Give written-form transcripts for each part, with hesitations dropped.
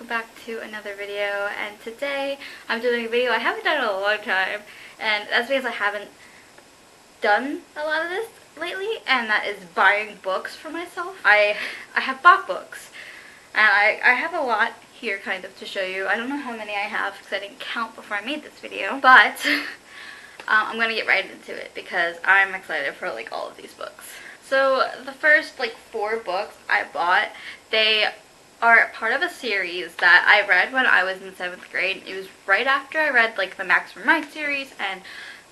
welcome back to another video, and today I'm doing a video I haven't done in a long time, and that's because I haven't done a lot of this lately, and that is buying books for myself. I have bought books, and I have a lot here kind of to show you. I don't know how many I have because I didn't count before I made this video, but I'm gonna get right into it because I'm excited for like all of these books. So the first like 4 books I bought, they are part of a series that I read when I was in 7th grade. It was right after I read like the Max from Mike series and,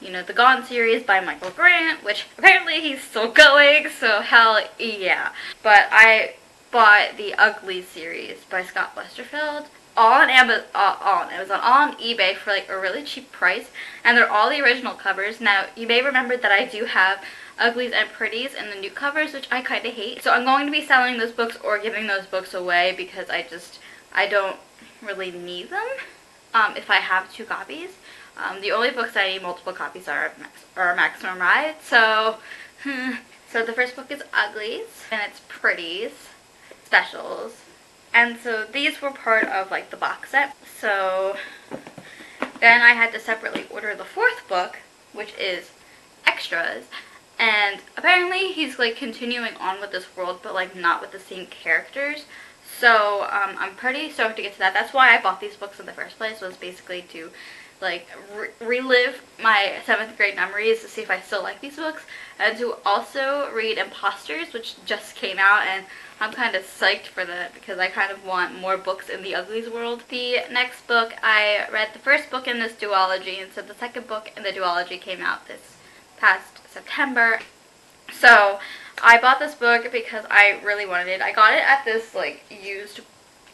you know, the Gone series by Michael Grant, which apparently he's still going, so hell yeah. But I bought the Ugly series by Scott Westerfeld on Amazon, on eBay for like a really cheap price, and they're all the original covers. Now, you may remember that I do have Uglies and Pretties and the new covers, which I kind of hate. So I'm going to be selling those books or giving those books away because I don't really need them if I have 2 copies. The only books I need multiple copies are Maximum Ride. So, so the first book is Uglies, and it's Pretties Specials. And so these were part of like the box set. So then I had to separately order the 4th book, which is Extras. And apparently he's like continuing on with this world, but like not with the same characters. So I'm pretty stoked to get to that. That's why I bought these books in the first place, was basically to like relive my 7th grade memories to see if I still like these books, and to also read Imposters, which just came out, and I'm kind of psyched for that because I kind of want more books in the Uglies world. The next book, I read the first book in this duology, and so the second book in the duology came out this past September. So I bought this book because I really wanted it. I got it at this like used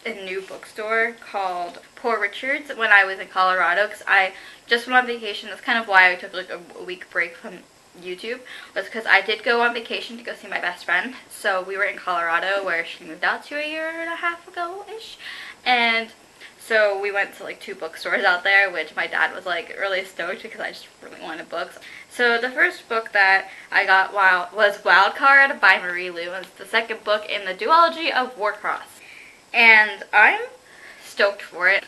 and new bookstore called Poor Richard's when I was in Colorado, because I just went on vacation. That's kind of why I took like a week break from YouTube, was because I did go on vacation to go see my best friend. So we were in Colorado, where she moved out to a year and a half ago-ish, and so we went to like 2 bookstores out there, which my dad was like really stoked because I just really wanted books. So the first book that I got was Wildcard by Marie Lu. It's the second book in the duology of Warcross, and I'm stoked for it.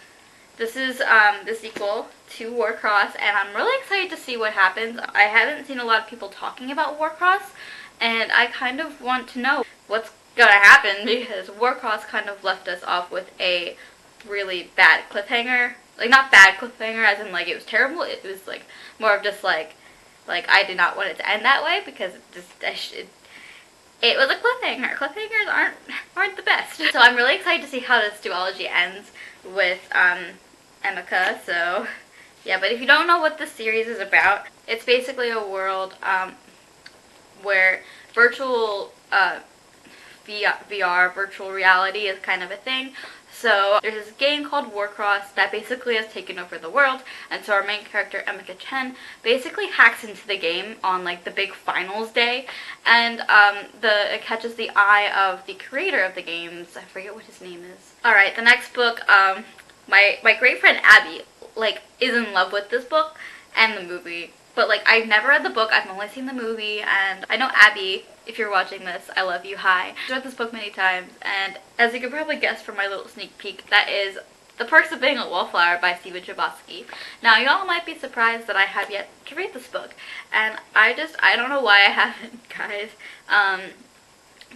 This is the sequel to Warcross, and I'm really excited to see what happens. I haven't seen a lot of people talking about Warcross, and I kind of want to know what's gonna happen because Warcross kind of left us off with a really bad cliffhanger. Like, not bad cliffhanger as in like it was terrible. It was like more of just like I did not want it to end that way because it was a cliffhanger. Cliffhangers aren't the best. So I'm really excited to see how this duology ends with Emika. So yeah, but if you don't know what this series is about, it's basically a world where virtual VR, virtual reality, is kind of a thing. So there's this game called Warcross that basically has taken over the world, and so our main character, Emika Chen, basically hacks into the game on like the big finals day, and it catches the eye of the creator of the games. I forget what his name is. Alright, the next book, my great friend Abby like is in love with this book and the movie. But like, I've never read the book, I've only seen the movie, and I know Abby, if you're watching this, I love you, hi. I've read this book many times, and as you can probably guess from my little sneak peek, that is The Perks of Being a Wallflower by Stephen Chbosky. Now, y'all might be surprised that I have yet to read this book, and I don't know why I haven't, guys.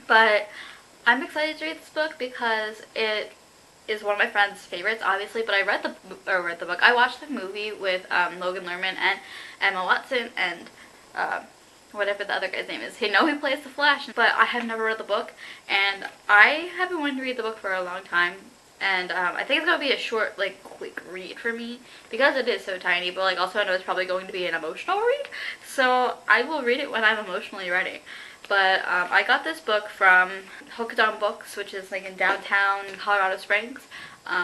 But I'm excited to read this book because it is one of my friend's favorites, obviously, but I read the book. I watched the movie with Logan Lerman and Emma Watson and whatever the other guy's name is. He plays the Flash, but I have never read the book, and I have been wanting to read the book for a long time, and I think it's going to be a short, like, quick read for me, because it is so tiny, but like also I know it's probably going to be an emotional read, so I will read it when I'm emotionally ready. But I got this book from Hooked on Books, which is like in downtown Colorado Springs,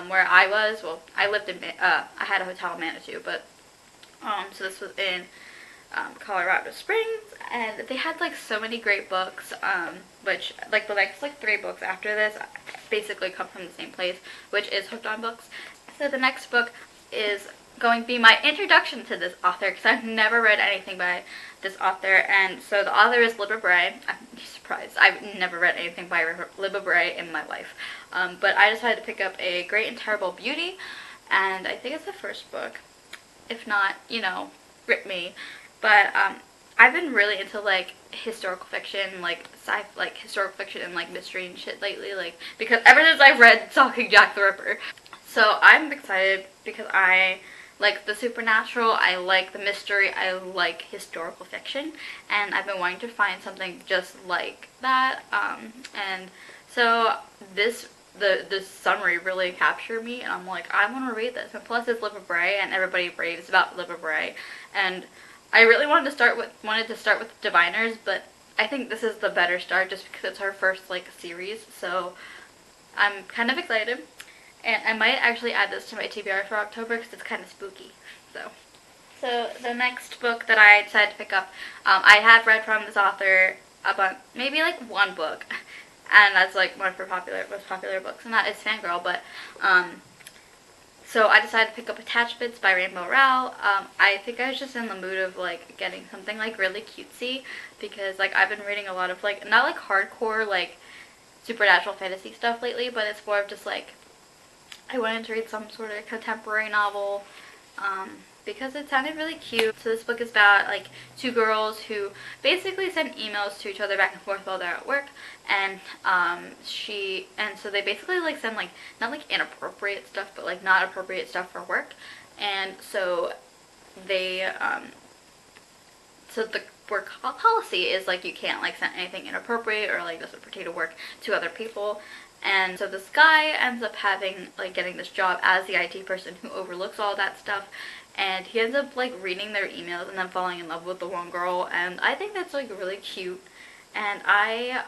where I was. Well, I lived in, I had a hotel in Manitou, but so this was in Colorado Springs, and they had like so many great books, which like the next like 3 books after this basically come from the same place, which is Hooked on Books. So the next book is going to be my introduction to this author, because I've never read anything by this author. And so the author is Libba Bray. I'm surprised. I've never read anything by Libba Bray in my life. But I decided to pick up A Great and Terrible Beauty, and I think it's the first book. If not, you know, rip me. But I've been really into like historical fiction, like historical fiction and like mystery and shit lately, like, because ever since I've read Stalking Jack the Ripper. So I'm excited because I like the supernatural, I like the mystery, I like historical fiction, and I've been wanting to find something just like that. And so the summary really captured me, and I'm like, I want to read this. And plus it's Libba Bray, and everybody raves about Libba Bray, and I really wanted to start with Diviners, but I think this is the better start just because it's her first like series. So I'm kind of excited, and I might actually add this to my TBR for October because it's kind of spooky. So the next book that I decided to pick up, I have read from this author about maybe like one book, and that's like one of her most popular books, and that is Fangirl. But so I decided to pick up Attachments by Rainbow Rowell. I think I was just in the mood of like getting something like really cutesy, because like I've been reading a lot of like, not like hardcore like supernatural fantasy stuff lately, but it's more of just like I wanted to read some sort of contemporary novel, because it sounded really cute. So this book is about like two girls who basically send emails to each other back and forth while they're at work, and so they basically like send like not like inappropriate stuff, but like not appropriate stuff for work. And so they so the work policy is like you can't like send anything inappropriate or like doesn't pertain to work to other people. And so this guy ends up getting this job as the IT person who overlooks all that stuff, and he ends up like reading their emails and then falling in love with the one girl, and I think that's like really cute, and I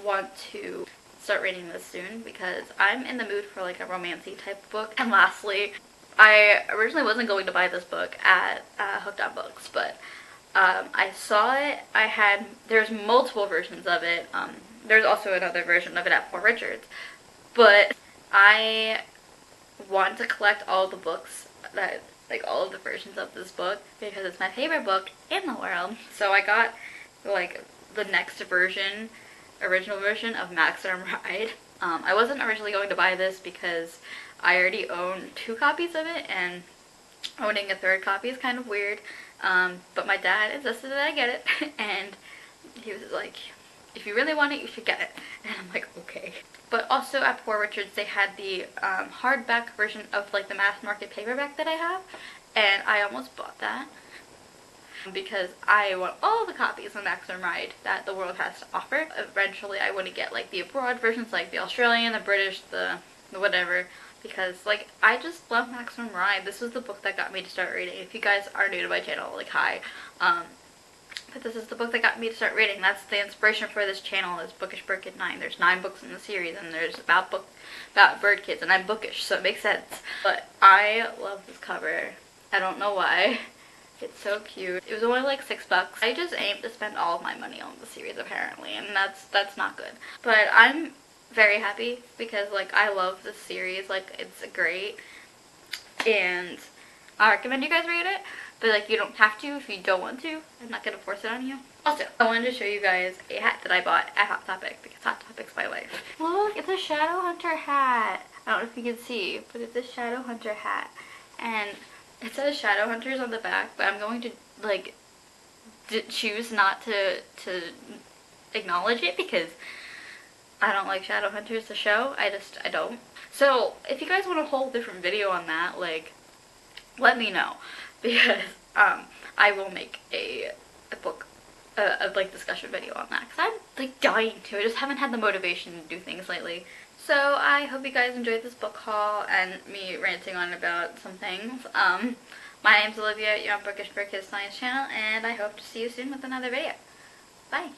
want to start reading this soon because I'm in the mood for like a romancy type book. And lastly, I originally wasn't going to buy this book at Hooked on Books, but I saw it. There's multiple versions of it. There's also another version of it at Poor Richards, but I want to collect all the books all of the versions of this book because it's my favorite book in the world. So I got like the next original version of Max and Ride. I wasn't originally going to buy this because I already own 2 copies of it, and owning a 3rd copy is kind of weird. But my dad insisted that I get it, and he was like, if you really want it, you should get it. And I'm like, okay. But also at Poor Richards, they had the hardback version of like the mass market paperback that I have, and I almost bought that because I want all the copies of Max and Ride that the world has to offer. Eventually, I want to get like the abroad versions, like the Australian, the British, the whatever, because like I just love Max and Ride. This was the book that got me to start reading. If you guys are new to my channel, like hi. But this is the book that got me to start reading. That's the inspiration for this channel, is Bookish Bird Kid 9. There's 9 books in the series, and there's about bird kids, and I'm bookish, so it makes sense. But I love this cover. I don't know why. It's so cute. It was only like $6. I just aimed to spend all of my money on the series apparently, and that's not good. But I'm very happy because like I love this series. Like it's great, and I recommend you guys read it. But like you don't have to if you don't want to. I'm not gonna force it on you. Also, I wanted to show you guys a hat that I bought at Hot Topic because Hot Topic's my life. Look, it's a Shadowhunter hat. I don't know if you can see, but it's a Shadowhunter hat. And it says Shadowhunters on the back, but I'm going to like choose not to acknowledge it because I don't like Shadowhunters the show. I don't. So if you guys want a whole different video on that, like let me know. Because I will make a like discussion video on that because I'm like dying to. I just haven't had the motivation to do things lately. So I hope you guys enjoyed this book haul and me ranting on about some things. My name's Olivia, you're on Bookish Bird Kid Science channel, and I hope to see you soon with another video. Bye.